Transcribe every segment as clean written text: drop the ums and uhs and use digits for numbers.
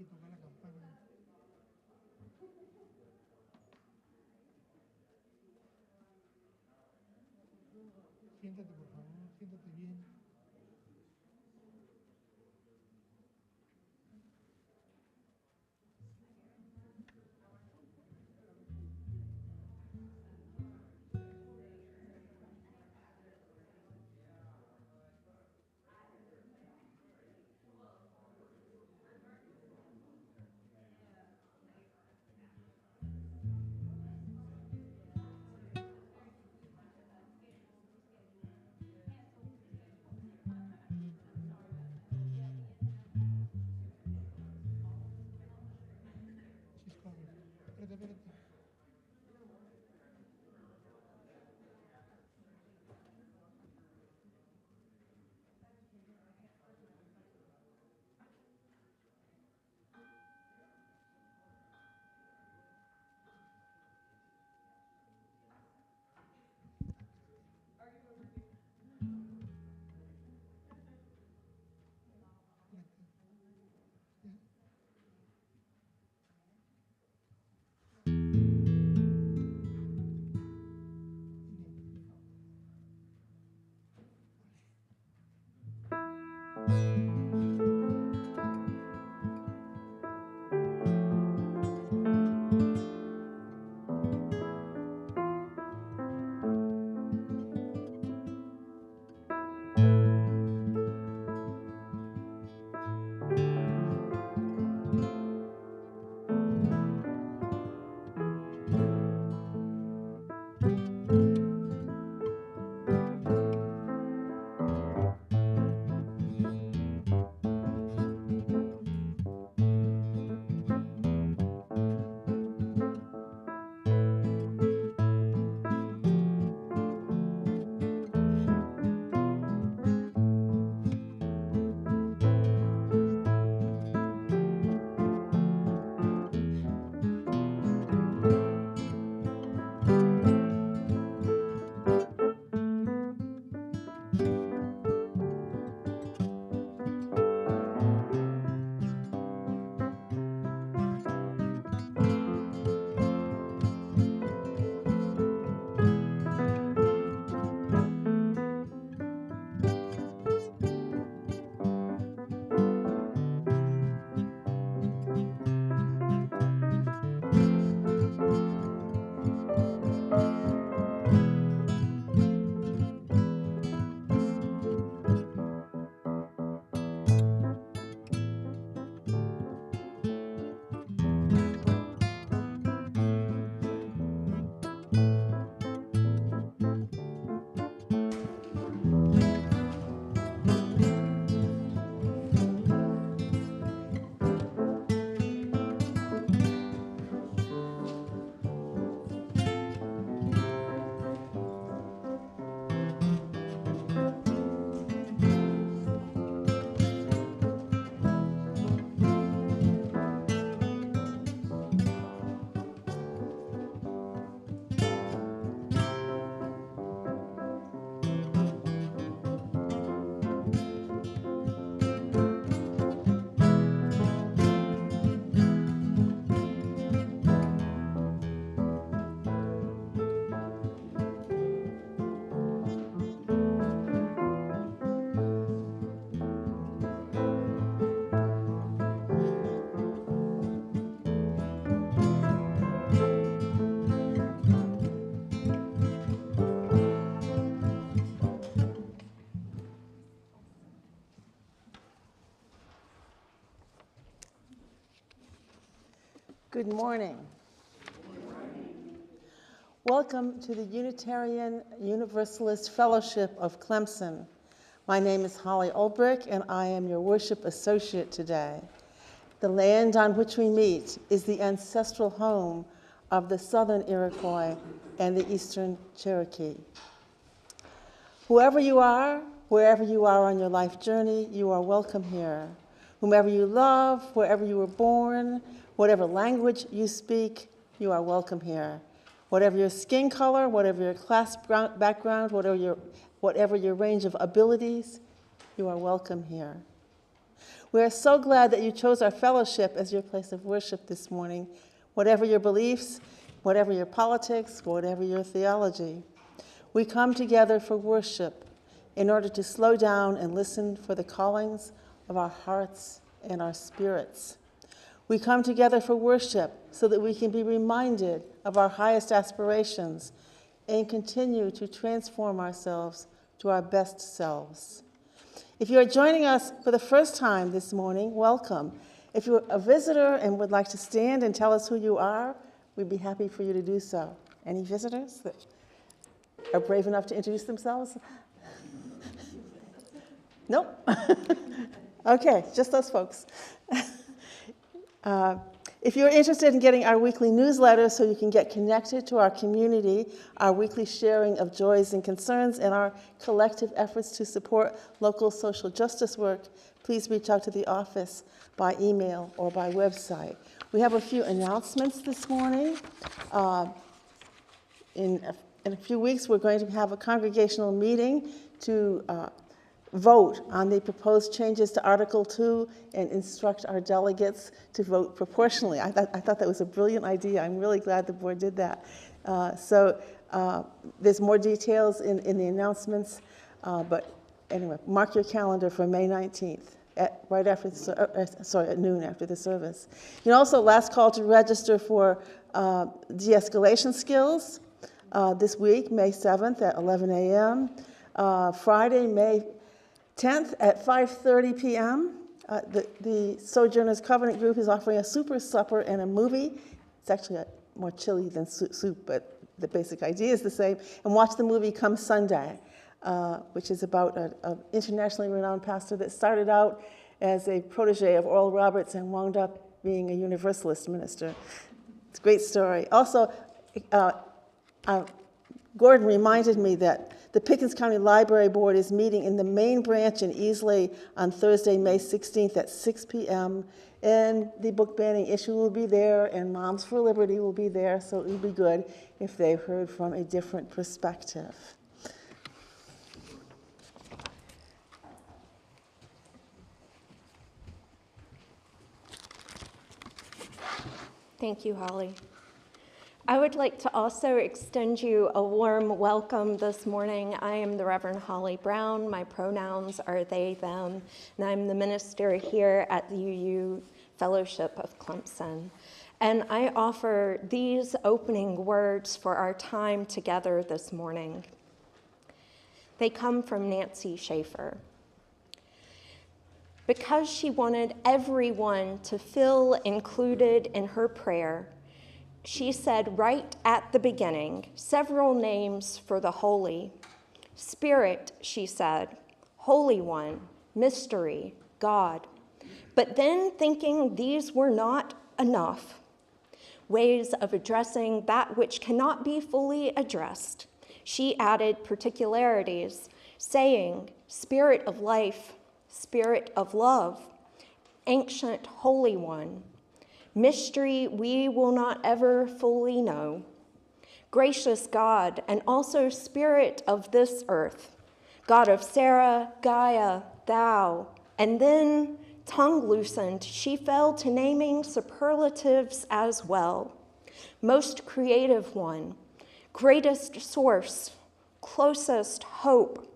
que tocar la campana. Siéntate, por favor, siéntate bien. She's coming. Espérate, espérate. Good morning. Welcome to the Unitarian Universalist Fellowship of Clemson. My name is Holley Ulbrich, and I am your worship associate today. The land on which we meet is the ancestral home of the Southern Iroquois and the Eastern Cherokee. Whoever you are, wherever you are on your life journey, you are welcome here. Whomever you love, wherever you were born, whatever language you speak, you are welcome here. Whatever your skin color, whatever your class background, whatever your range of abilities, you are welcome here. We are so glad that you chose our fellowship as your place of worship this morning, whatever your beliefs, whatever your politics, whatever your theology. We come together for worship in order to slow down and listen for the callings of our hearts and our spirits. We come together for worship so that we can be reminded of our highest aspirations and continue to transform ourselves to our best selves. If you are joining us for the first time this morning, welcome. If you're a visitor and would like to stand and tell us who you are, we'd be happy for you to do so. Any visitors that are brave enough to introduce themselves? Nope. Okay, just those folks. If you're interested in getting our weekly newsletter so you can get connected to our community, our weekly sharing of joys and concerns, and our collective efforts to support local social justice work, please reach out to the office by email or by website. We have a few announcements this morning. In a few weeks, we're going to have a congregational meeting to vote on the proposed changes to Article 2 and instruct our delegates to vote proportionally. I thought that was a brilliant idea. I'm really glad the board did that. There's more details in the announcements, but anyway, mark your calendar for May 19th. At noon after the service. You can also last call to register for de-escalation skills this week, May 7th at 11 a.m. Friday, May 10th at 5:30 p.m. The Sojourners Covenant group is offering a super supper and a movie. It's actually more chili than soup, but the basic idea is the same. And watch the movie Come Sunday, which is about an internationally renowned pastor that started out as a protege of Oral Roberts and wound up being a Universalist minister. It's a great story. Also, Gordon reminded me that the Pickens County Library Board is meeting in the main branch in Easley on Thursday, May 16th at 6 p.m. And the book banning issue will be there, and Moms for Liberty will be there, so it would be good if they heard from a different perspective. Thank you, Holley. I would like to also extend you a warm welcome this morning. I am the Reverend Holley Brown. My pronouns are they, them, and I'm the minister here at the UU Fellowship of Clemson. And I offer these opening words for our time together this morning. They come from Nancy Schaefer. Because she wanted everyone to feel included in her prayer, she said right at the beginning several names for the holy. Spirit, she said, Holy One, Mystery, God. But then, thinking these were not enough, ways of addressing that which cannot be fully addressed, she added particularities, saying, Spirit of life, Spirit of love, Ancient Holy One, mystery we will not ever fully know, gracious God, and also Spirit of this earth, God of Sarah, Gaia, thou, and then, tongue loosened, she fell to naming superlatives as well. Most creative one, greatest source, closest hope.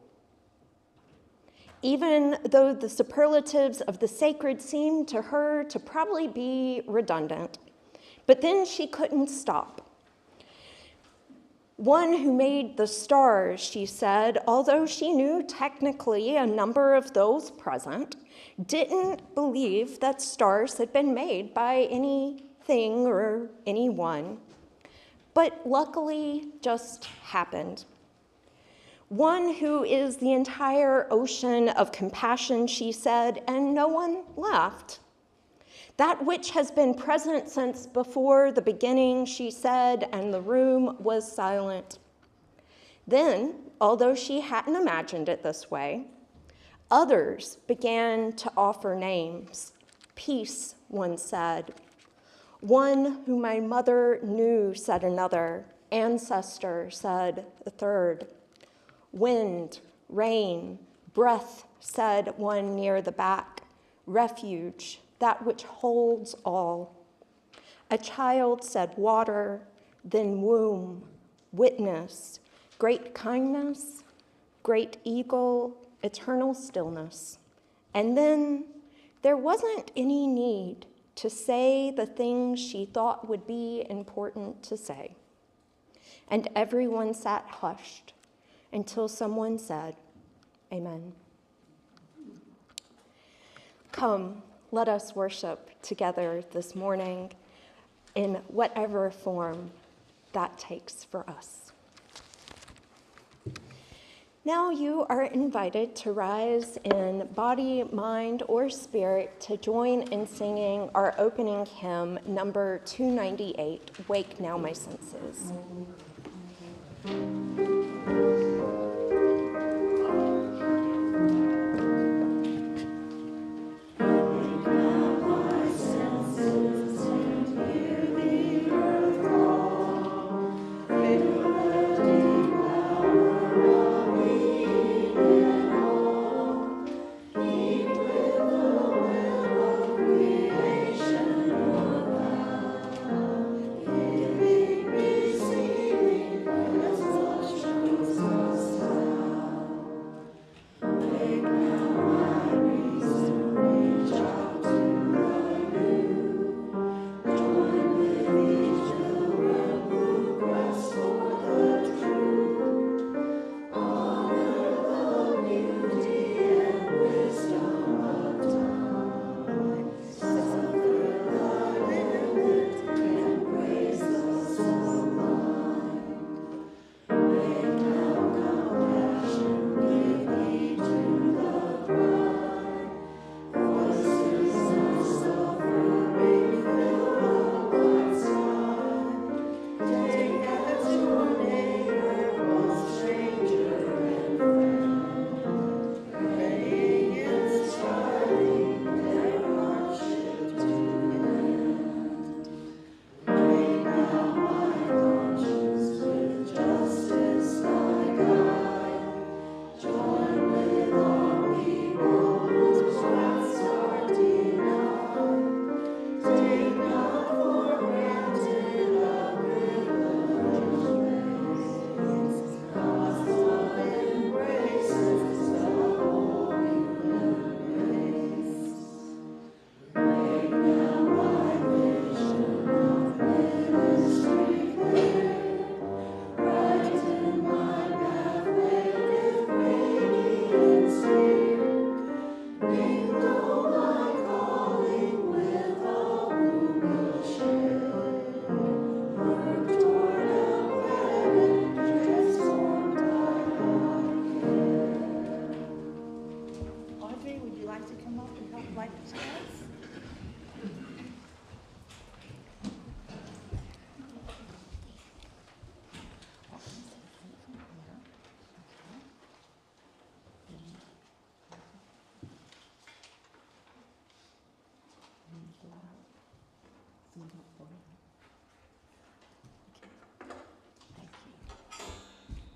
Even though the superlatives of the sacred seemed to her to probably be redundant. But then she couldn't stop. One who made the stars, she said, although she knew technically a number of those present, didn't believe that stars had been made by anything or anyone, but luckily just happened. One who is the entire ocean of compassion, she said, and no one laughed. That which has been present since before the beginning, she said, and the room was silent. Then, although she hadn't imagined it this way, others began to offer names. Peace, one said. One whom my mother knew, said another. Ancestor, said a third. Wind, rain, breath, said one near the back. refuge, that which holds all. A child said water, then womb, witness, great kindness, great eagle, eternal stillness. And then there wasn't any need to say the things she thought would be important to say. And everyone sat hushed until someone said, Amen. Come, let us worship together this morning in whatever form that takes for us. Now you are invited to rise in body, mind, or spirit to join in singing our opening hymn, number 298, Wake Now My Senses.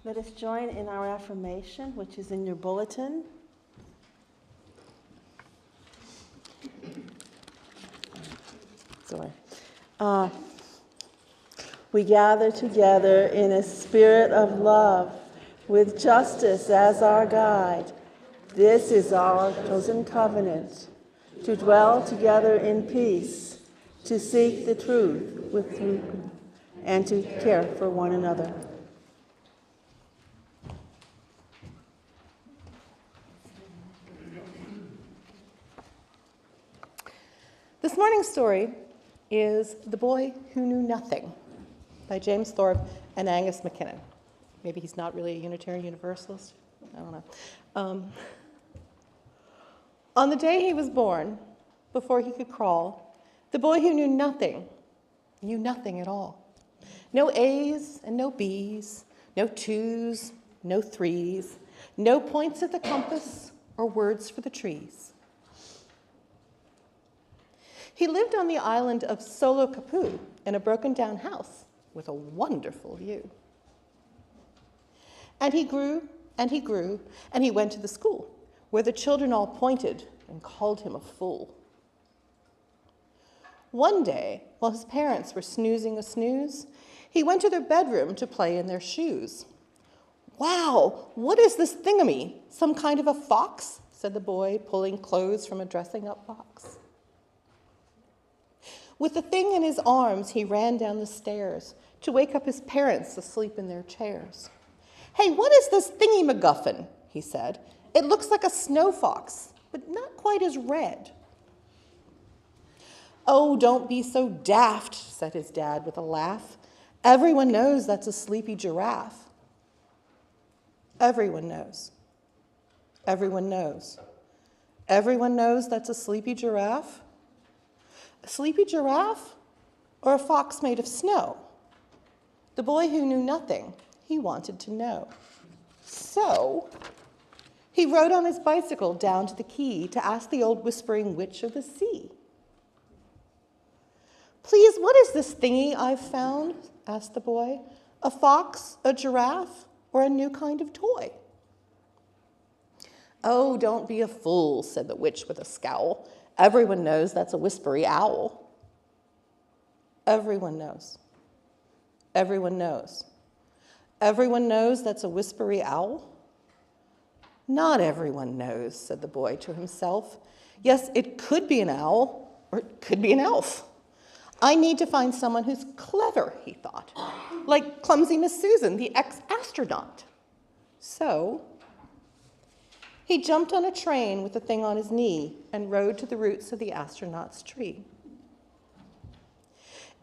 Let us join in our affirmation, which is in your bulletin. Sorry. We gather together in a spirit of love, with justice as our guide. This is our chosen covenant, to dwell together in peace, to seek the truth and to care for one another. This morning's story is The Boy Who Knew Nothing by James Thorpe and Angus MacKinnon. Maybe he's not really a Unitarian Universalist. I don't know. On the day he was born, before he could crawl, the boy who knew nothing at all. No A's and no B's, no 2s, no 3s, no points at the compass or words for the trees. He lived on the island of Solo Capu in a broken-down house with a wonderful view. And he grew, and he grew, and he went to the school, where the children all pointed and called him a fool. One day, while his parents were snoozing a snooze, he went to their bedroom to play in their shoes. "Wow, what is this thingamy? Some kind of a fox?" said the boy, pulling clothes from a dressing-up box. With the thing in his arms, he ran down the stairs to wake up his parents asleep in their chairs. "Hey, what is this thingy MacGuffin?" he said. "It looks like a snow fox, but not quite as red." "Oh, don't be so daft," said his dad with a laugh. "Everyone knows that's a sleepy giraffe." Everyone knows. Everyone knows. Everyone knows that's a sleepy giraffe. A sleepy giraffe or a fox made of snow? The boy who knew nothing, he wanted to know. So he rode on his bicycle down to the quay to ask the old whispering witch of the sea. "Please, what is this thingy I've found?" asked the boy. "A fox, a giraffe, or a new kind of toy?" "Oh, don't be a fool," said the witch with a scowl. "Everyone knows that's a whispery owl." Everyone knows. Everyone knows. Everyone knows that's a whispery owl? "Not everyone knows," said the boy to himself. "Yes, it could be an owl, or it could be an elf. I need to find someone who's clever," he thought, "like clumsy Miss Susan, the ex-astronaut." So he jumped on a train with the thing on his knee and rode to the roots of the astronaut's tree.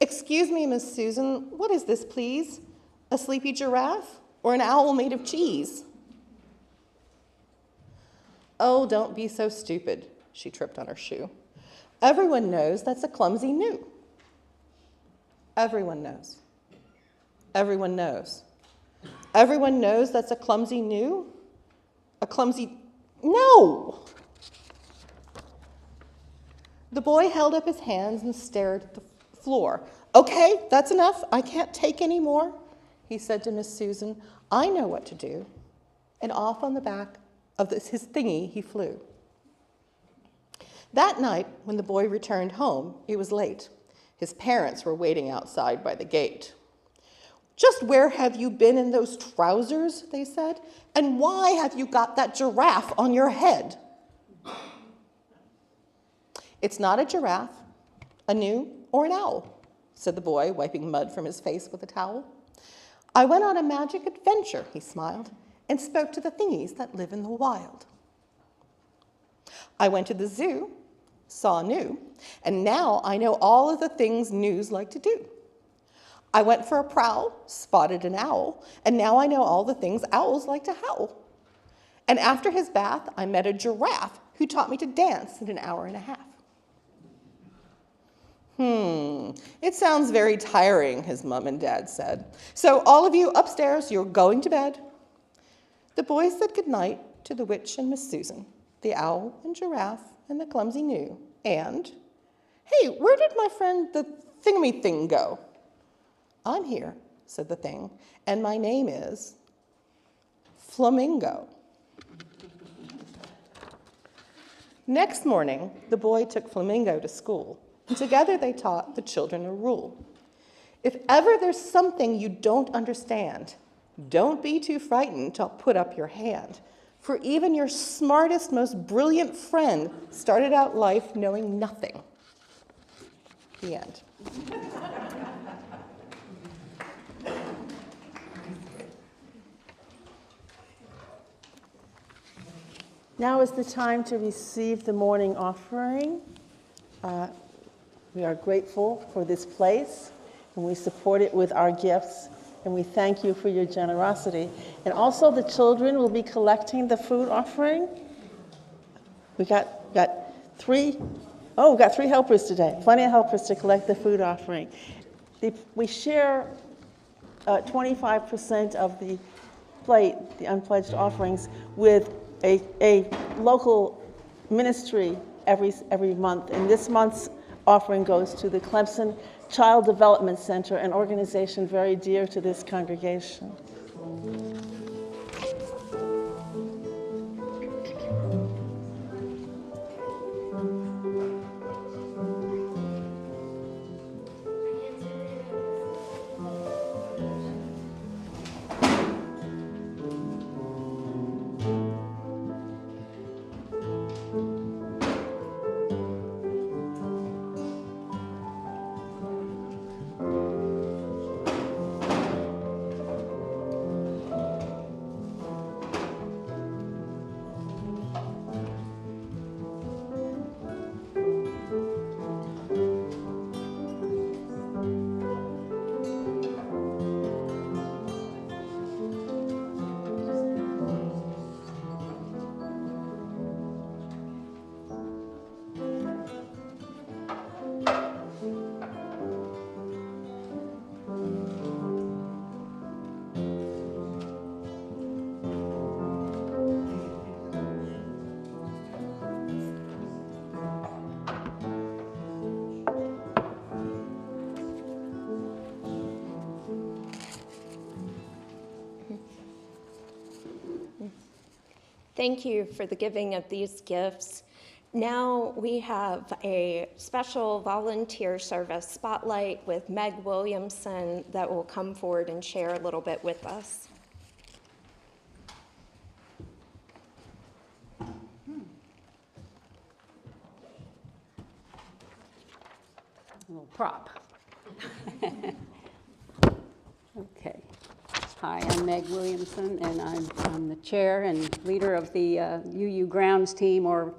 "Excuse me, Miss Susan, what is this, please? A sleepy giraffe or an owl made of cheese?" "Oh, don't be so stupid," she tripped on her shoe. "Everyone knows that's a clumsy gnu." Everyone knows. Everyone knows. Everyone knows that's a clumsy gnu? A clumsy... No! The boy held up his hands and stared at the floor. "Okay, that's enough. I can't take any more," he said to Miss Susan. "I know what to do." And off on the back of his thingy he flew. That night, when the boy returned home, it was late. His parents were waiting outside by the gate. "Just where have you been in those trousers?" they said. "And why have you got that giraffe on your head?" "It's not a giraffe, a gnu, or an owl," said the boy, wiping mud from his face with a towel. "I went on a magic adventure," he smiled, "and spoke to the thingies that live in the wild. I went to the zoo, saw a gnu, and now I know all of the things gnus like to do. I went for a prowl, spotted an owl, and now I know all the things owls like to howl. And after his bath, I met a giraffe who taught me to dance in an hour and a half." It sounds very tiring," his mom and dad said. "So all of you upstairs, you're going to bed." The boys said goodnight to the witch and Miss Susan, the owl and giraffe and the clumsy gnu, and, "Hey, where did my friend the thingamy thing go?" "I'm here," said the thing, "and my name is Flamingo." Next morning, the boy took Flamingo to school, and together they taught the children a rule. If ever there's something you don't understand, don't be too frightened to put up your hand, for even your smartest, most brilliant friend started out life knowing nothing. The end. Now is the time to receive the morning offering. We are grateful for this place, and we support it with our gifts, and we thank you for your generosity. And also the children will be collecting the food offering. We got three helpers today, plenty of helpers to collect the food offering. We share 25% of the plate, the unpledged offerings, with a local ministry every month. And this month's offering goes to the Clemson Child Development Center, an organization very dear to this congregation. Thank you for the giving of these gifts. Now we have a special volunteer service spotlight with Meg Williamson that will come forward and share a little bit with us. A little prop. Okay. Hi, I'm Meg Williamson, and I'm the chair and leader of the UU Grounds team, or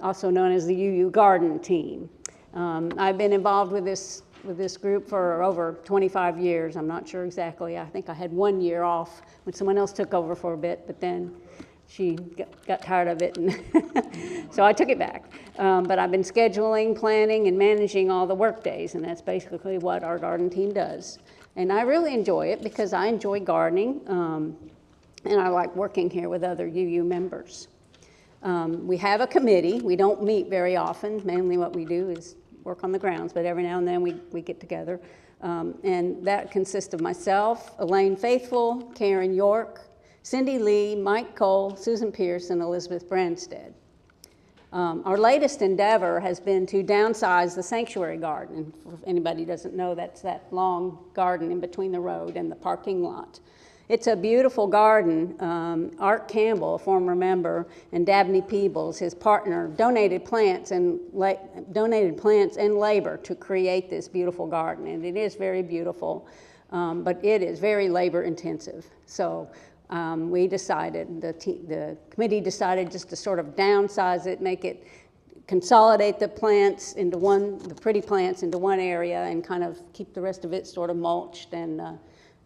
also known as the UU Garden team. I've been involved with this group for over 25 years. I'm not sure exactly. I think I had 1 year off when someone else took over for a bit, but then she got tired of it, and so I took it back. But I've been scheduling, planning, and managing all the work days, and that's basically what our garden team does. And I really enjoy it because I enjoy gardening, and I like working here with other UU members. We have a committee. We don't meet very often. Mainly what we do is work on the grounds, but every now and then we get together. And that consists of myself, Elaine Faithful, Karen York, Cindy Lee, Mike Cole, Susan Pierce, and Elizabeth Branstead. Our latest endeavor has been to downsize the sanctuary garden. If anybody doesn't know, that's that long garden in between the road and the parking lot. It's a beautiful garden. Art Campbell, a former member, and Dabney Peebles, his partner, donated plants and labor to create this beautiful garden. And it is very beautiful, but it is very labor intensive. So we decided, the committee decided just to sort of downsize it, consolidate the plants into the pretty plants into one area, and kind of keep the rest of it sort of mulched. And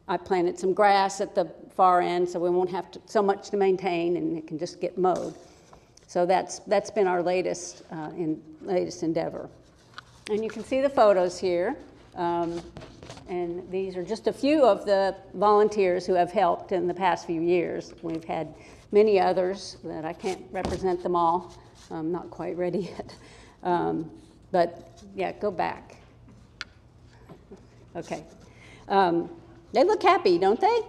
I planted some grass at the far end, so we won't have so much to maintain, and it can just get mowed. So that's been our latest endeavor. And you can see the photos here. And these are just a few of the volunteers who have helped in the past few years. We've had many others that I can't represent them all. I'm not quite ready yet. But yeah, go back. Okay. They look happy, don't they?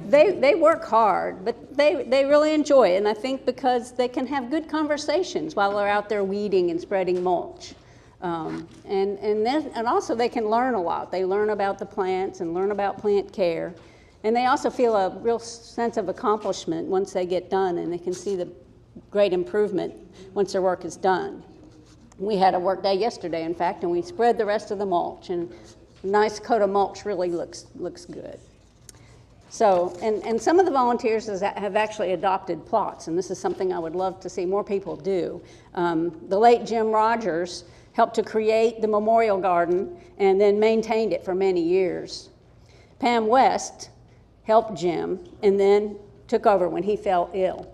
They work hard, but they really enjoy it. And I think because they can have good conversations while they're out there weeding and spreading mulch. And also they can learn a lot. They learn about the plants and learn about plant care. And they also feel a real sense of accomplishment once they get done, and they can see the great improvement once their work is done. We had a work day yesterday, in fact, and we spread the rest of the mulch, and a nice coat of mulch really looks good. So, and some of the volunteers have actually adopted plots, and this is something I would love to see more people do. The late Jim Rogers helped to create the memorial garden and then maintained it for many years. Pam West helped Jim and then took over when he fell ill.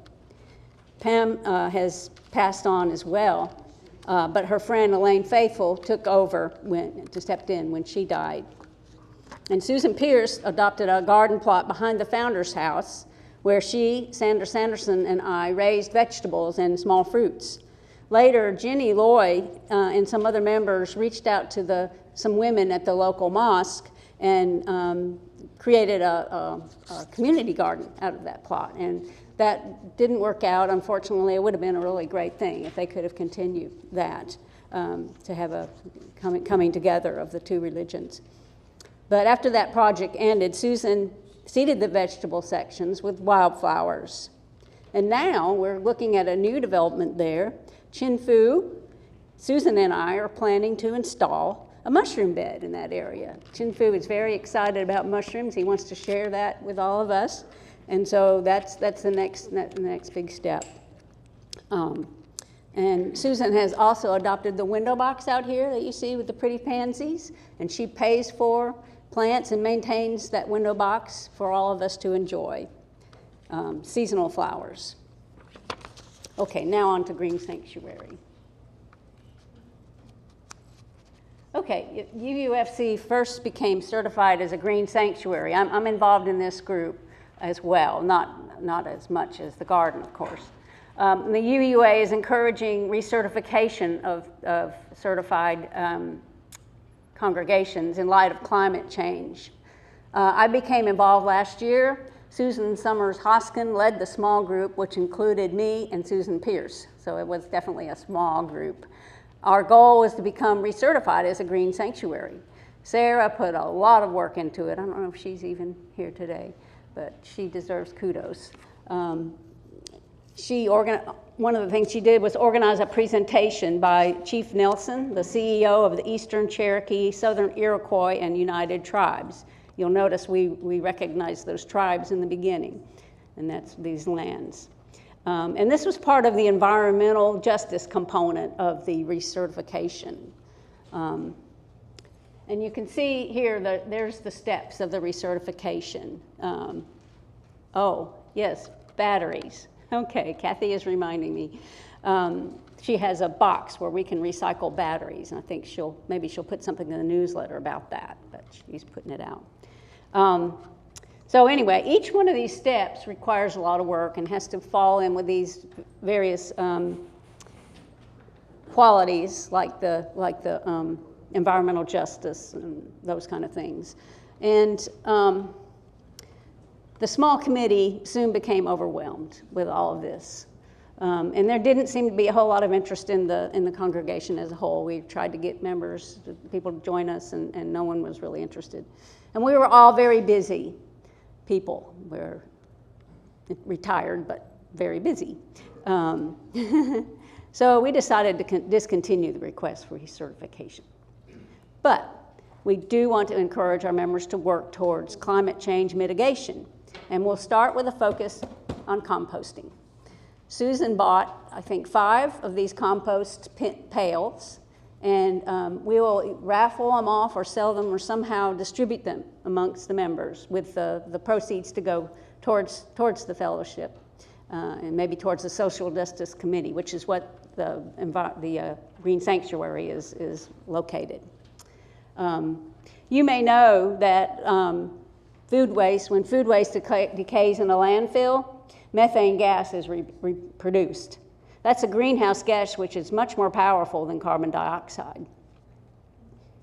Pam has passed on as well, but her friend Elaine Faithful took over stepped in when she died. And Susan Pierce adopted a garden plot behind the founder's house where she, Sandra Sanderson, and I raised vegetables and small fruits. Later, Jenny Loy and some other members reached out to some women at the local mosque and created a community garden out of that plot. And that didn't work out, unfortunately. It would have been a really great thing if they could have continued that, to have a coming together of the two religions. But after that project ended, Susan seeded the vegetable sections with wildflowers. And now we're looking at a new development there. Chin Fu, Susan and I are planning to install a mushroom bed in that area. Chin Fu is very excited about mushrooms. He wants to share that with all of us. And so that's the next big step. And Susan has also adopted the window box out here that you see with the pretty pansies. And she pays for plants and maintains that window box for all of us to enjoy. Seasonal flowers. Okay, now on to Green Sanctuary. Okay, UUFC first became certified as a Green Sanctuary. I'm involved in this group as well, not as much as the garden, of course. The UUA is encouraging recertification of certified congregations in light of climate change. I became involved last year, Susan Summers Hoskin led the small group, which included me and Susan Pierce. So it was definitely a small group. Our goal was to become recertified as a green sanctuary. Sarah put a lot of work into it. I don't know if she's even here today, but she deserves kudos. One of the things she did was organize a presentation by Chief Nelson, the CEO of the Eastern Cherokee, Southern Iroquois, and United Tribes. You'll notice we recognize those tribes in the beginning, and that's these lands. And this was part of the environmental justice component of the recertification. And you can see here that there's the steps of the recertification. Oh, yes, batteries. Okay, Kathy is reminding me. She has a box where we can recycle batteries, and I think maybe she'll put something in the newsletter about that, but she's putting it out. So anyway, each one of these steps requires a lot of work and has to fall in with these various qualities, like the environmental justice and those kind of things. And the small committee soon became overwhelmed with all of this. And there didn't seem to be a whole lot of interest in the congregation as a whole. We tried to get members, people to join us, and no one was really interested. And we were all very busy people. We're retired, but very busy. So we decided to discontinue the request for recertification. But we do want to encourage our members to work towards climate change mitigation. And we'll start with a focus on composting. Susan bought, I think, 5 of these compost pails, and we will raffle them off or sell them or somehow distribute them amongst the members with the proceeds to go towards the fellowship and maybe towards the social justice committee, which is what the Green Sanctuary is located. You may know that food waste, when food waste decays in a landfill, methane gas is produced. That's a greenhouse gas which is much more powerful than carbon dioxide.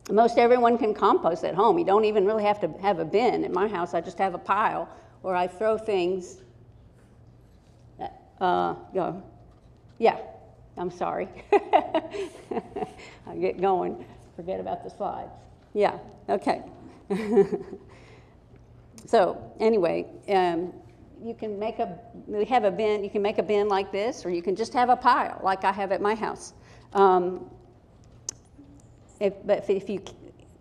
Most everyone can compost at home. You don't even really have to have a bin. At my house, I just have a pile where I throw things. Yeah, I'm sorry. I get going, forget about the slides. Yeah, okay. So anyway, you can make you can make a bin like this, or you can just have a pile like I have at my house. But if you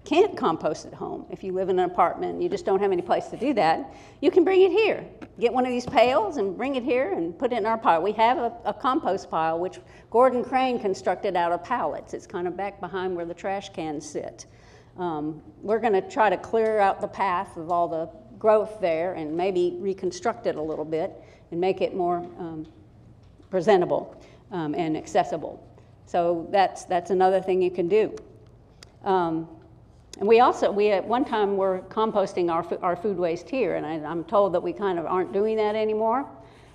can't compost at home, if you live in an apartment and you just don't have any place to do that, you can bring it here. Get one of these pails and bring it here and put it in our pile. We have a compost pile, which Gordon Crane constructed out of pallets. It's kind of back behind where the trash cans sit. We're going to try to clear out the path of all the growth there and maybe reconstruct it a little bit and make it more presentable and accessible. So that's another thing you can do. And we at one time were composting our food waste here, and I'm told that we kind of aren't doing that anymore.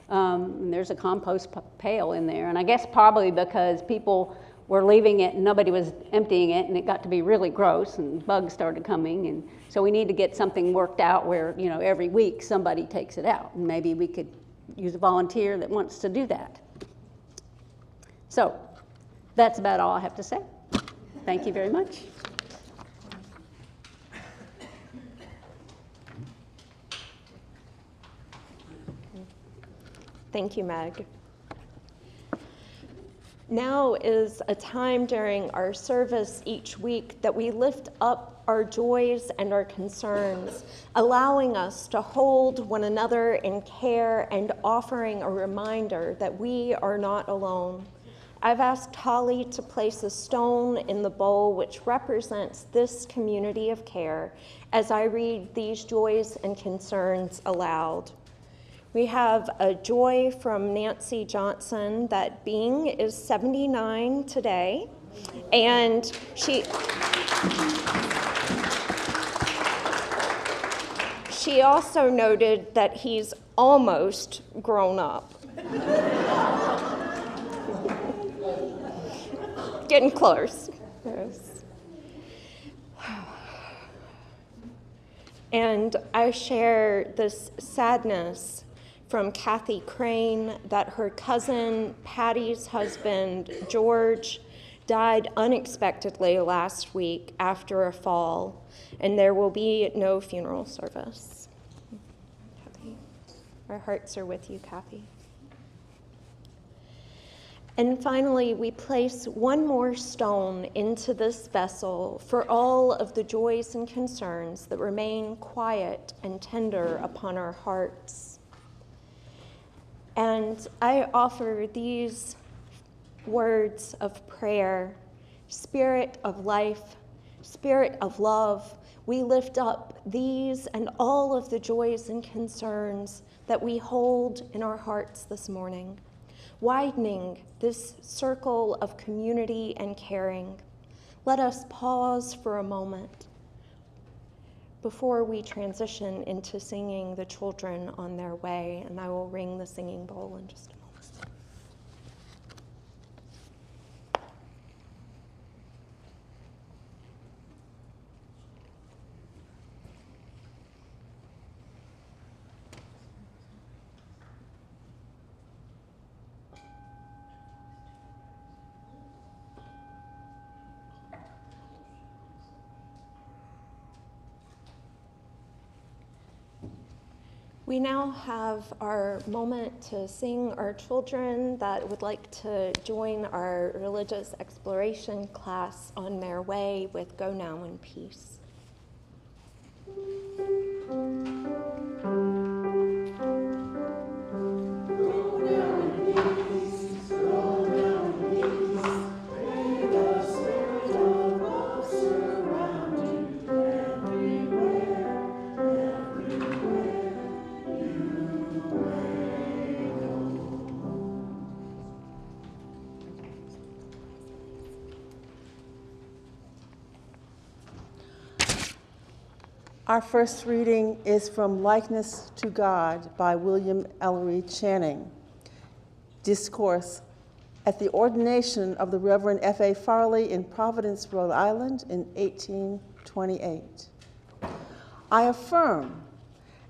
And there's a compost pail in there, and I guess probably because people were leaving it and nobody was emptying it, and it got to be really gross, and bugs started coming, and so we need to get something worked out where, you know, every week somebody takes it out, and maybe we could use a volunteer that wants to do that. So that's about all I have to say. Thank you very much. Thank you, Meg. Now is a time during our service each week that we lift up our joys and our concerns, allowing us to hold one another in care and offering a reminder that we are not alone. I've asked Holley to place a stone in the bowl which represents this community of care as I read these joys and concerns aloud. We have a joy from Nancy Johnson that Bing is 79 today, and she also noted that he's almost grown up. Getting close. Yes. And I share this sadness from Kathy Crane that her cousin Patty's husband, George, died unexpectedly last week after a fall, and there will be no funeral service. Kathy, our hearts are with you, Kathy. And finally, we place one more stone into this vessel for all of the joys and concerns that remain quiet and tender upon our hearts. And I offer these words of prayer: Spirit of life, Spirit of love, we lift up these and all of the joys and concerns that we hold in our hearts this morning, widening this circle of community and caring. Let us pause for a moment before we transition into singing the children on their way, and I will ring the singing bowl in just a moment. We now have our moment to sing our children that would like to join our religious exploration class on their way with Go Now in Peace. Our first reading is from Likeness to God by William Ellery Channing. Discourse at the ordination of the Reverend F.A. Farley in Providence, Rhode Island in 1828. I affirm,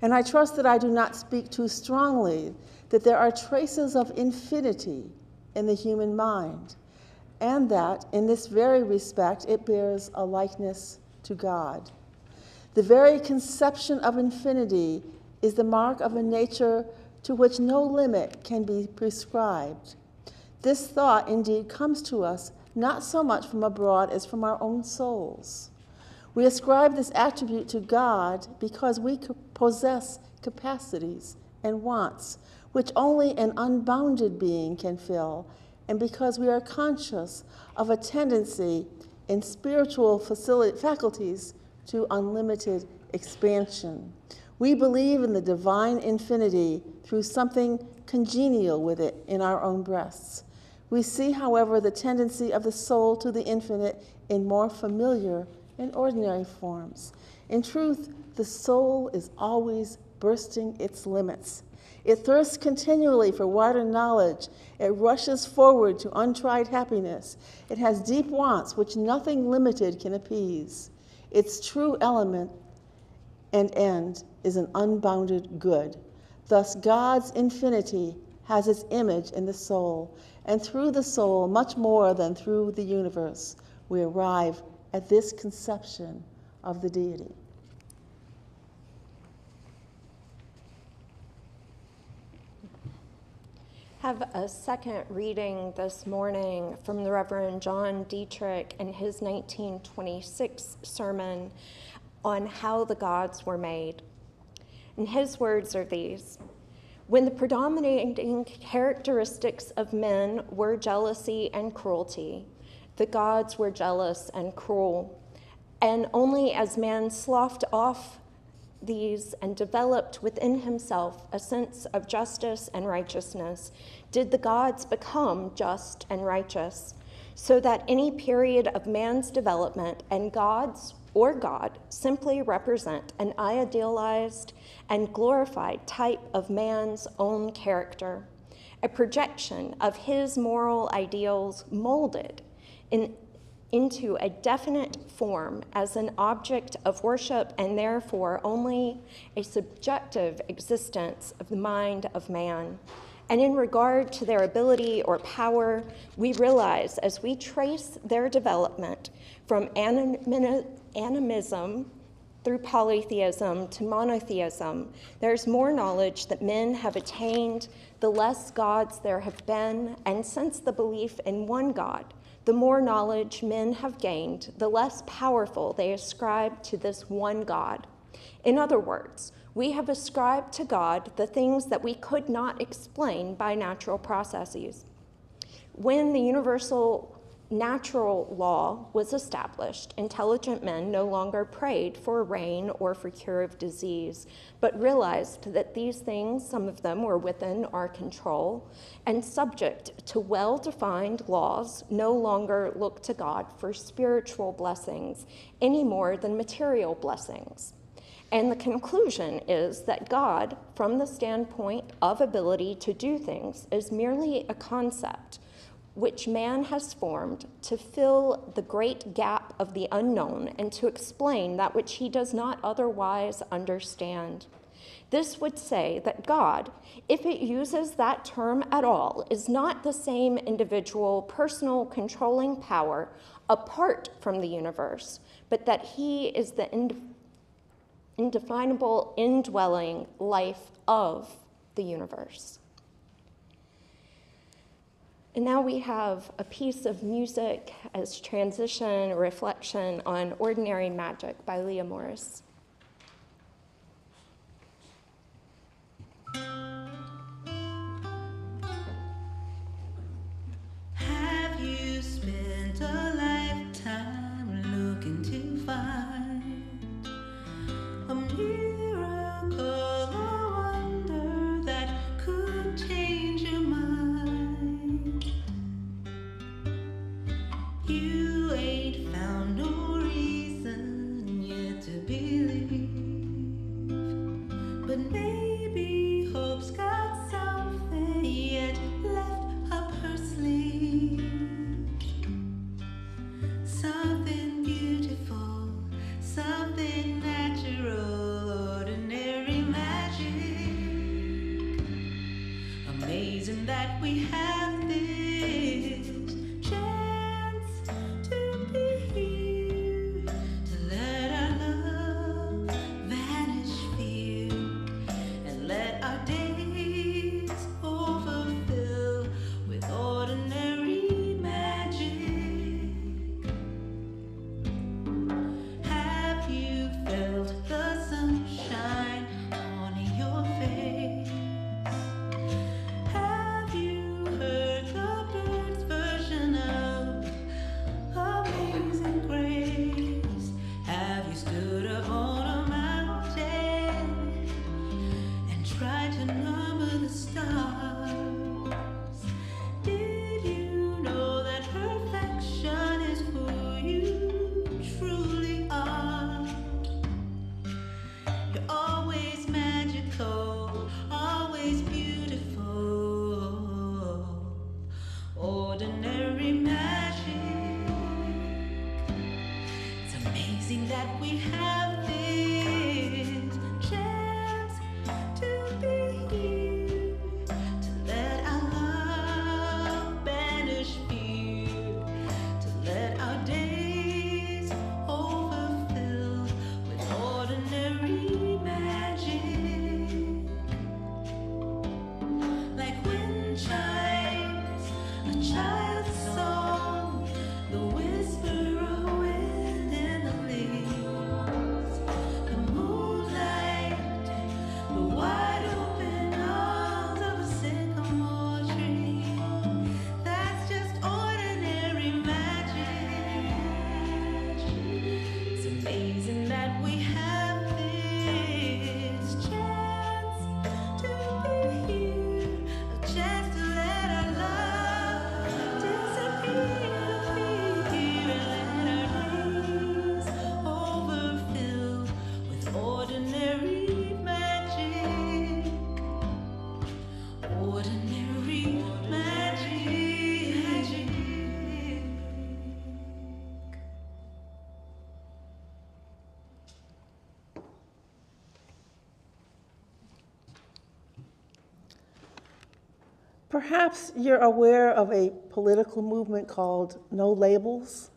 and I trust that I do not speak too strongly, that there are traces of infinity in the human mind, and that in this very respect it bears a likeness to God. The very conception of infinity is the mark of a nature to which no limit can be prescribed. This thought indeed comes to us not so much from abroad as from our own souls. We ascribe this attribute to God because we possess capacities and wants which only an unbounded being can fill, and because we are conscious of a tendency in spiritual faculties to unlimited expansion. We believe in the divine infinity through something congenial with it in our own breasts. We see, however, the tendency of the soul to the infinite in more familiar and ordinary forms. In truth, the soul is always bursting its limits. It thirsts continually for wider knowledge. It rushes forward to untried happiness. It has deep wants which nothing limited can appease. Its true element and end is an unbounded good. Thus, God's infinity has its image in the soul, and through the soul, much more than through the universe, we arrive at this conception of the deity. Have a second reading this morning from the Reverend John Dietrich in his 1926 sermon on how the gods were made. And his words are these: when the predominating characteristics of men were jealousy and cruelty, the gods were jealous and cruel. And only as man sloughed off these and developed within himself a sense of justice and righteousness did the gods become just and righteous, so that any period of man's development and gods or God simply represent an idealized and glorified type of man's own character, a projection of his moral ideals molded in into a definite form as an object of worship and therefore only a subjective existence of the mind of man. And in regard to their ability or power, we realize as we trace their development from animism through polytheism to monotheism, there's more knowledge that men have attained, the less gods there have been, and since the belief in one God, the more knowledge men have gained, the less powerful they ascribe to this one God. In other words, we have ascribed to God the things that we could not explain by natural processes. When the universal natural law was established, intelligent men no longer prayed for rain or for cure of disease, but realized that these things, some of them, were within our control, and subject to well-defined laws, no longer looked to God for spiritual blessings any more than material blessings. And the conclusion is that God, from the standpoint of ability to do things, is merely a concept which man has formed to fill the great gap of the unknown and to explain that which he does not otherwise understand. This would say that God, if it uses that term at all, is not the same individual, personal, controlling power apart from the universe, but that he is the indefinable, indwelling life of the universe. And now we have a piece of music as transition, reflection on Ordinary Magic by Leah Morris. Have you spent a lifetime looking to find a miracle or wonder that could change your mind? You ain't found no reason yet to believe, but maybe hope's got something yet left up her sleeve. Something beautiful, something natural, ordinary magic. Amazing that we have this chance to be here, to let our love vanish fear, and let our days overfill with ordinary magic. Have you felt the sunshine on your face? Have you heard Perhaps you're aware of a political movement called No Labels.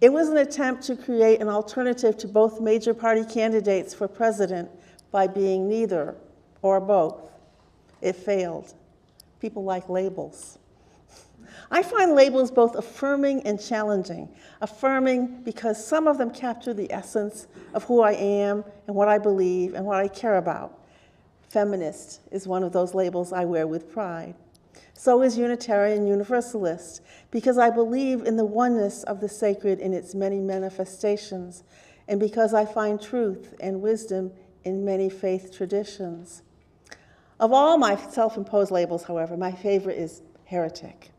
It was an attempt to create an alternative to both major party candidates for president by being neither or both. It failed. People like labels. I find labels both affirming and challenging. Affirming because some of them capture the essence of who I am and what I believe and what I care about. Feminist is one of those labels I wear with pride. So is Unitarian Universalist, because I believe in the oneness of the sacred in its many manifestations, and because I find truth and wisdom in many faith traditions. Of all my self-imposed labels, however, my favorite is heretic.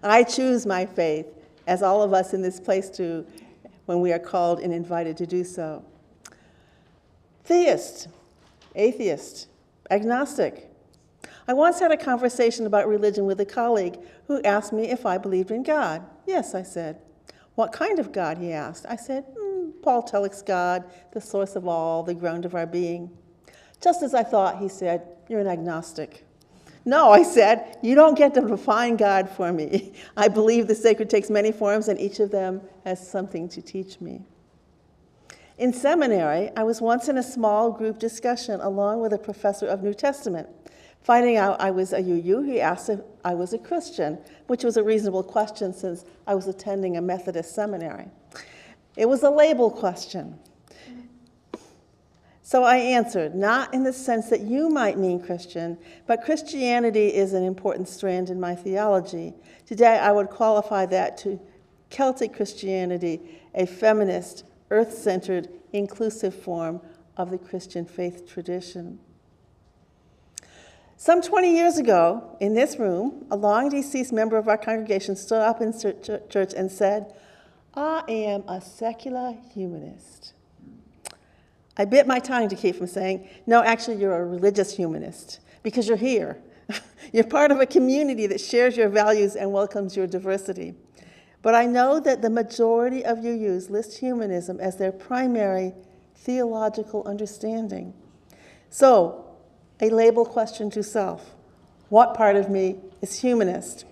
I choose my faith, as all of us in this place do, when we are called and invited to do so. Theist, atheist, agnostic. I once had a conversation about religion with a colleague who asked me if I believed in God. Yes, I said. What kind of God, he asked. I said, Paul Tillich's God, the source of all, the ground of our being. Just as I thought, he said, you're an agnostic. No, I said, you don't get to define God for me. I believe the sacred takes many forms, and each of them has something to teach me. In seminary, I was once in a small group discussion along with a professor of New Testament. Finding out I was a UU, he asked if I was a Christian, which was a reasonable question since I was attending a Methodist seminary. It was a label question. So I answered, not in the sense that you might mean Christian, but Christianity is an important strand in my theology. Today I would qualify that to Celtic Christianity, a feminist, earth-centered, inclusive form of the Christian faith tradition. Some 20 years ago, in this room, a long-deceased member of our congregation stood up in church and said, I am a secular humanist. I bit my tongue to keep from saying, no, actually, you're a religious humanist, because you're here. You're part of a community that shares your values and welcomes your diversity. But I know that the majority of UUs list humanism as their primary theological understanding. So, a label question to self. What part of me is humanist?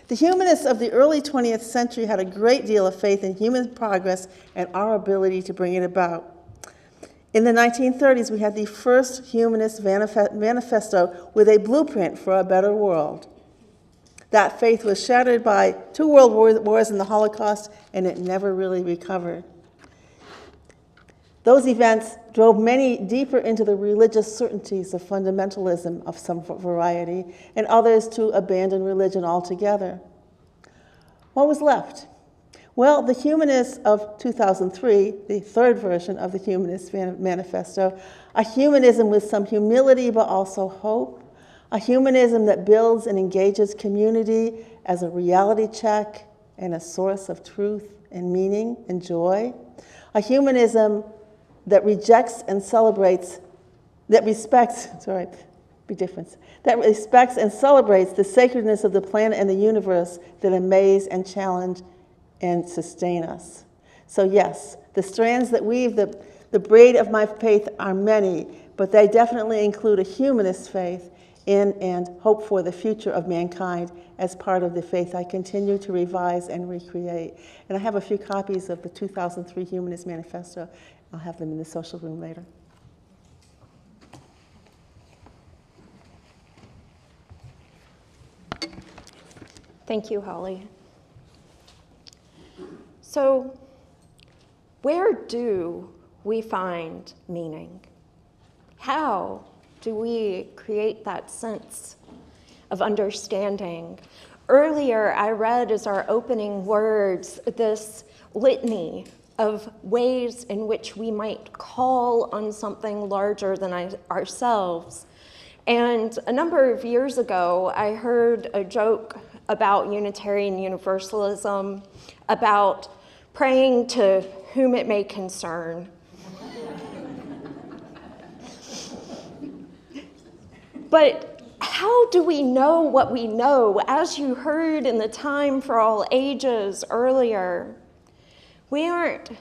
The humanists of the early 20th century had a great deal of faith in human progress and our ability to bring it about. In the 1930s, we had the first humanist manifesto with a blueprint for a better world. That faith was shattered by 2 world wars and the Holocaust, and it never really recovered. Those events drove many deeper into the religious certainties of fundamentalism of some variety, and others to abandon religion altogether. What was left? Well, the humanists of 2003, the third version of the Humanist Manifesto, a humanism with some humility but also hope, a humanism that builds and engages community as a reality check and a source of truth and meaning and joy, a humanism that rejects and celebrates, that respects and celebrates the sacredness of the planet and the universe that amaze and challenge and sustain us. So yes, the strands that weave the braid of my faith are many, but they definitely include a humanist faith in and hope for the future of mankind as part of the faith I continue to revise and recreate. And I have a few copies of the 2003 Humanist Manifesto. I'll have them in the social room later. Thank you, Holley. So, where do we find meaning? How do we create that sense of understanding? Earlier, I read as our opening words this litany of ways in which we might call on something larger than ourselves. And a number of years ago, I heard a joke about Unitarian Universalism, about praying to whom it may concern. But how do we know what we know? As you heard in the Time for All Ages earlier, we aren't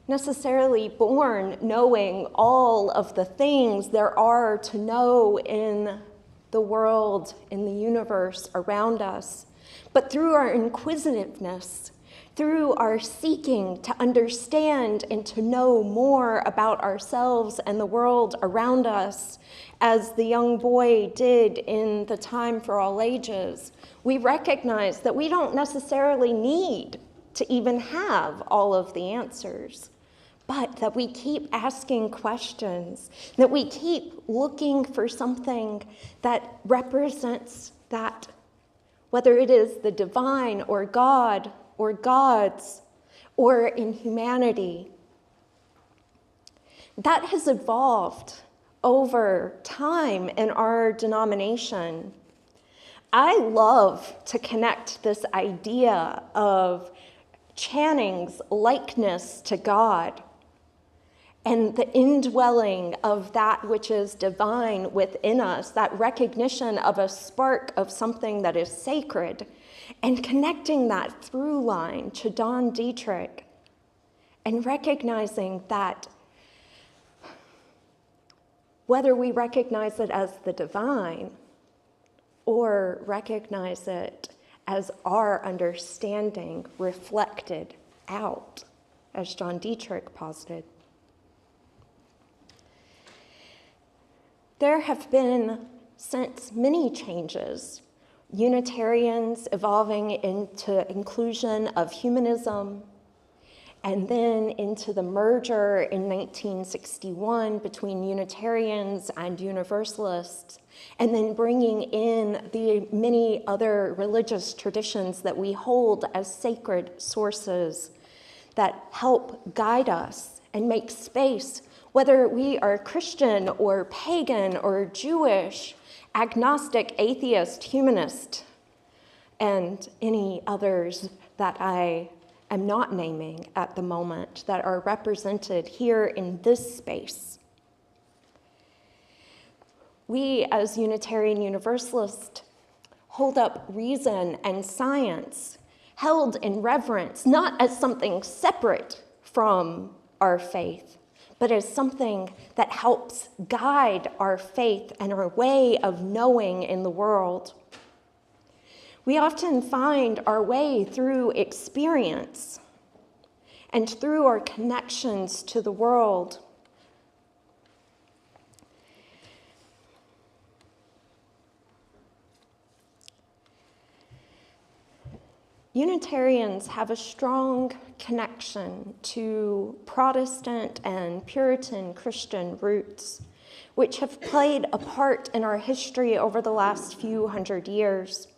necessarily born knowing all of the things there are to know in the world and the universe around us, but through our inquisitiveness, through our seeking to understand and to know more about ourselves and the world around us, as the young boy did in The Time for All Ages, we recognize that we don't necessarily need to even have all of the answers, but that we keep asking questions, that we keep looking for something that represents that, whether it is the divine or God or gods or in humanity. That has evolved over time in our denomination. I love to connect this idea of Channing's likeness to God and the indwelling of that which is divine within us, that recognition of a spark of something that is sacred, and connecting that through line to Don Dietrich, and recognizing that whether we recognize it as the divine or recognize it as our understanding reflected out, as John Dietrich posited. There have been, since, many changes. Unitarians evolving into inclusion of humanism, and then into the merger in 1961 between Unitarians and Universalists, and then bringing in the many other religious traditions that we hold as sacred sources that help guide us and make space, whether we are Christian or pagan or Jewish, agnostic, atheist, humanist, and any others that I am not naming at the moment that are represented here in this space. We, as Unitarian Universalists, hold up reason and science held in reverence, not as something separate from our faith, but as something that helps guide our faith and our way of knowing in the world. We often find our way through experience and through our connections to the world. Unitarians have a strong connection to Protestant and Puritan Christian roots, which have played a part in our history over the last few hundred years.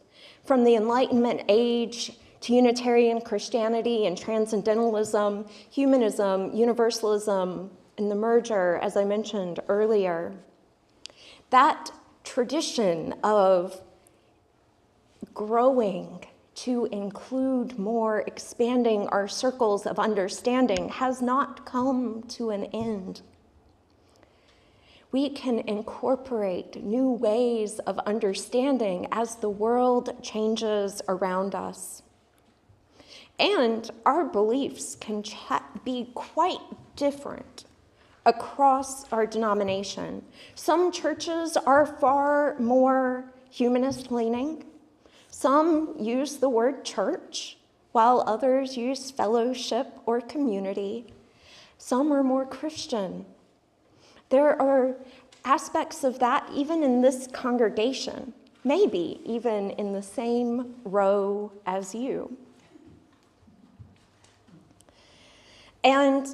From the Enlightenment age to Unitarian Christianity and Transcendentalism, Humanism, Universalism, and the merger, as I mentioned earlier. That tradition of growing to include more, expanding our circles of understanding has not come to an end. We can incorporate new ways of understanding as the world changes around us. And our beliefs can be quite different across our denomination. Some churches are far more humanist-leaning. Some use the word church, while others use fellowship or community. Some are more Christian. There are aspects of that even in this congregation, maybe even in the same row as you. And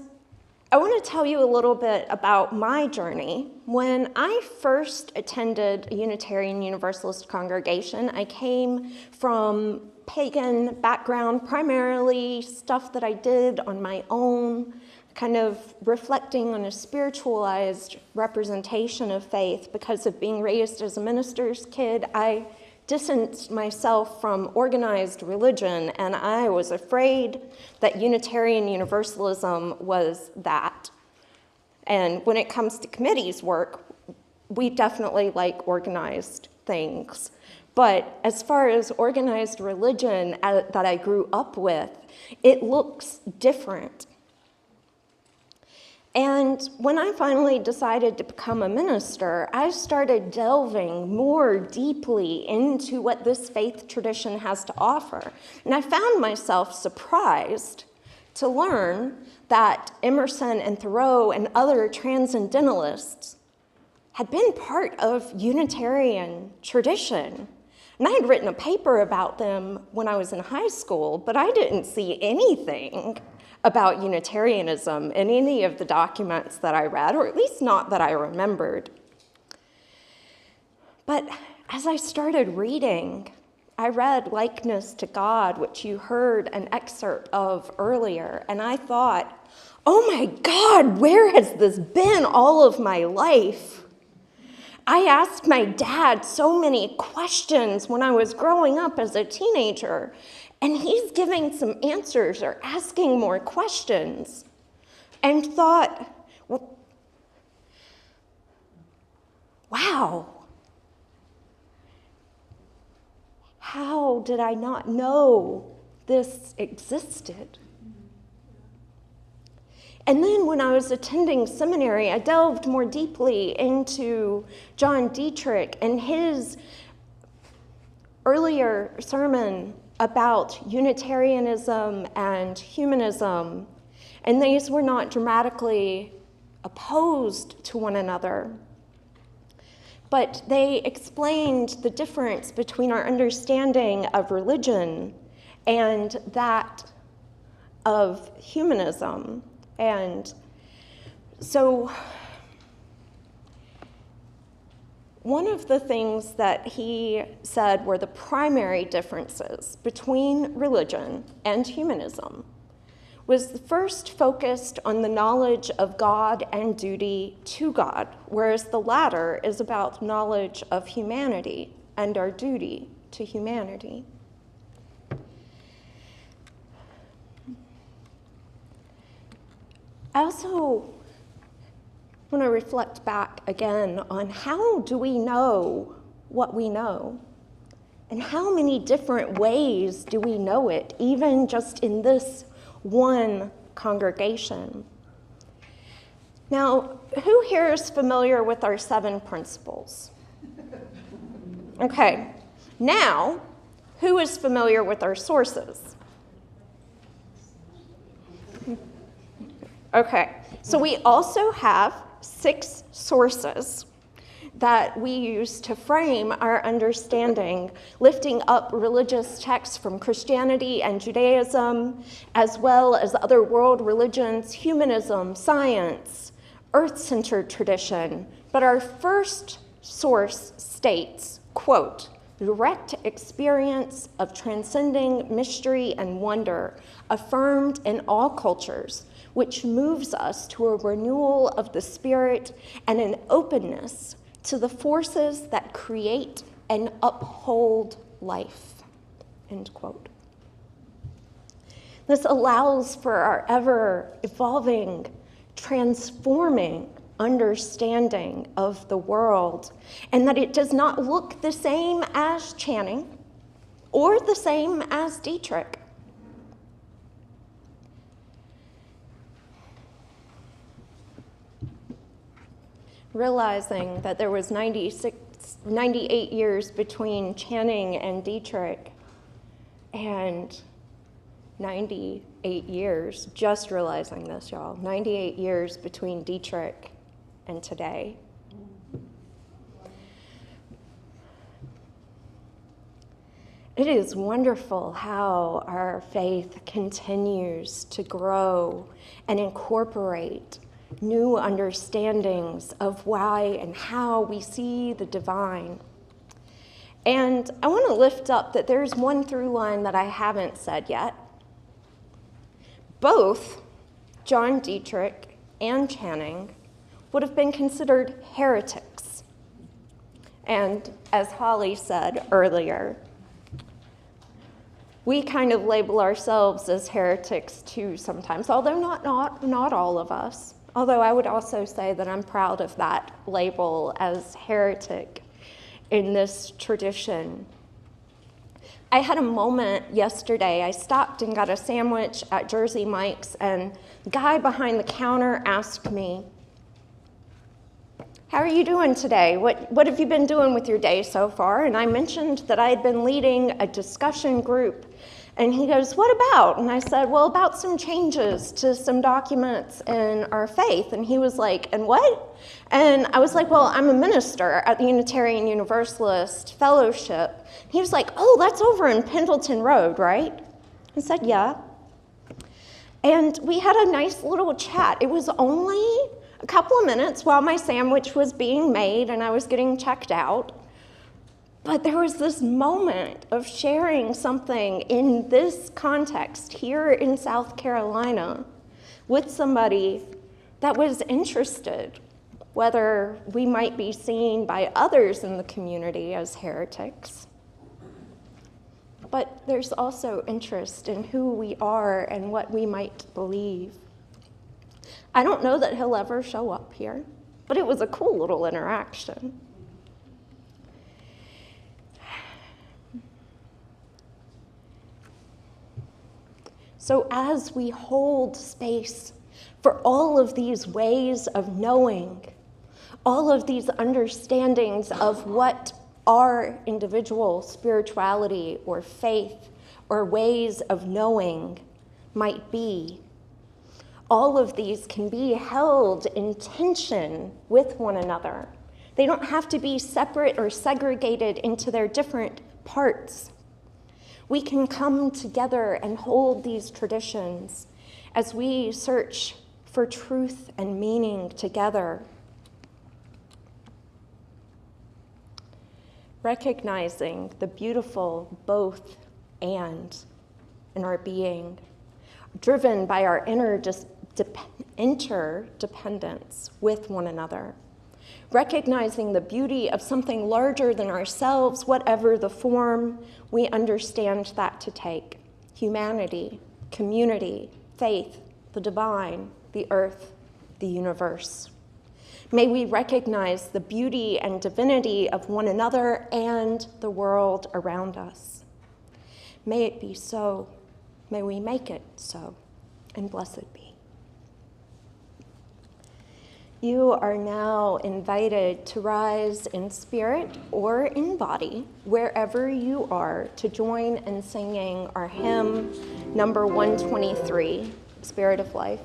I want to tell you a little bit about my journey. When I first attended a Unitarian Universalist congregation, I came from pagan background, primarily stuff that I did on my own, kind of reflecting on a spiritualized representation of faith. Because of being raised as a minister's kid, I distanced myself from organized religion, and I was afraid that Unitarian Universalism was that. And when it comes to committees work, we definitely like organized things. But as far as organized religion that I grew up with, it looks different. And when I finally decided to become a minister, I started delving more deeply into what this faith tradition has to offer. And I found myself surprised to learn that Emerson and Thoreau and other transcendentalists had been part of Unitarian tradition. And I had written a paper about them when I was in high school, but I didn't see anything about Unitarianism in any of the documents that I read, or at least not that I remembered. But as I started reading, I read Likeness to God, which you heard an excerpt of earlier, and I thought, oh my God, where has this been all of my life? I asked my dad so many questions when I was growing up as a teenager, and he's giving some answers or asking more questions, and thought, well, wow, how did I not know this existed? And then when I was attending seminary, I delved more deeply into John Dietrich and his earlier sermon about Unitarianism and humanism, and these were not dramatically opposed to one another, but they explained the difference between our understanding of religion and that of humanism. And so one of the things that he said were the primary differences between religion and humanism was first focused on the knowledge of God and duty to God, whereas the latter is about knowledge of humanity and our duty to humanity. I also want to reflect back again on how do we know what we know? And how many different ways do we know it, even just in this one congregation? Now, who here is familiar with our 7 principles? Okay, now, who is familiar with our sources? Okay, so we also have 6 sources that we use to frame our understanding, lifting up religious texts from Christianity and Judaism, as well as other world religions, humanism, science, earth-centered tradition. But our first source states, quote, direct experience of transcending mystery and wonder, affirmed in all cultures, which moves us to a renewal of the spirit and an openness to the forces that create and uphold life, end quote. This allows for our ever-evolving, transforming understanding of the world, and that it does not look the same as Channing or the same as Dietrich. Realizing that there was 98 years between Channing and Dietrich, and 98 years, just realizing this, y'all, 98 years between Dietrich and today. It is wonderful how our faith continues to grow and incorporate new understandings of why and how we see the divine. And I want to lift up that there's one through line that I haven't said yet. Both John Dietrich and Channing would have been considered heretics. And as Holley said earlier, we kind of label ourselves as heretics too sometimes, although not all of us. Although I would also say that I'm proud of that label as heretic in this tradition. I had a moment yesterday. I stopped and got a sandwich at Jersey Mike's, and the guy behind the counter asked me, "How are you doing today? What have you been doing with your day so far?" And I mentioned that I had been leading a discussion group. And he goes, "What about?" And I said, "Well, about some changes to some documents in our faith." And he was like, "And what?" And I was like, "Well, I'm a minister at the Unitarian Universalist Fellowship." He was like, "Oh, that's over in Pendleton Road, right?" I said, "Yeah." And we had a nice little chat. It was only a couple of minutes while my sandwich was being made and I was getting checked out. But there was this moment of sharing something in this context here in South Carolina with somebody that was interested, whether we might be seen by others in the community as heretics. But there's also interest in who we are and what we might believe. I don't know that he'll ever show up here, but it was a cool little interaction. So as we hold space for all of these ways of knowing, all of these understandings of what our individual spirituality or faith or ways of knowing might be, all of these can be held in tension with one another. They don't have to be separate or segregated into their different parts. We can come together and hold these traditions as we search for truth and meaning together. Recognizing the beautiful both and in our being, driven by our interdependence with one another. Recognizing the beauty of something larger than ourselves, whatever the form we understand that to take. Humanity, community, faith, the divine, the earth, the universe. May we recognize the beauty and divinity of one another and the world around us. May it be so. May we make it so. And blessed be. You are now invited to rise in spirit or in body, wherever you are, to join in singing our hymn number 123, Spirit of Life.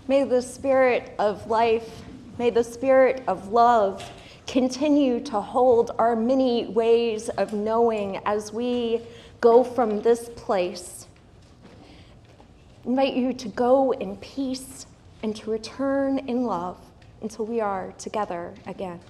May the spirit of life, may the spirit of love continue to hold our many ways of knowing as we go from this place. I invite you to go in peace and to return in love until we are together again.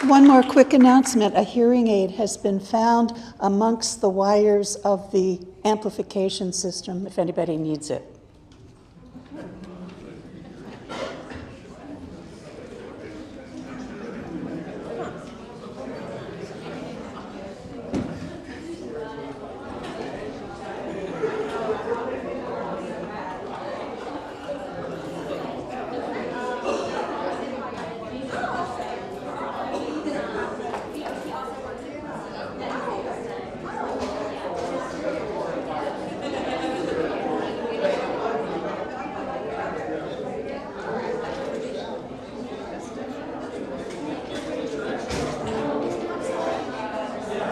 Just one more quick announcement. A hearing aid has been found amongst the wires of the amplification system, if anybody needs it.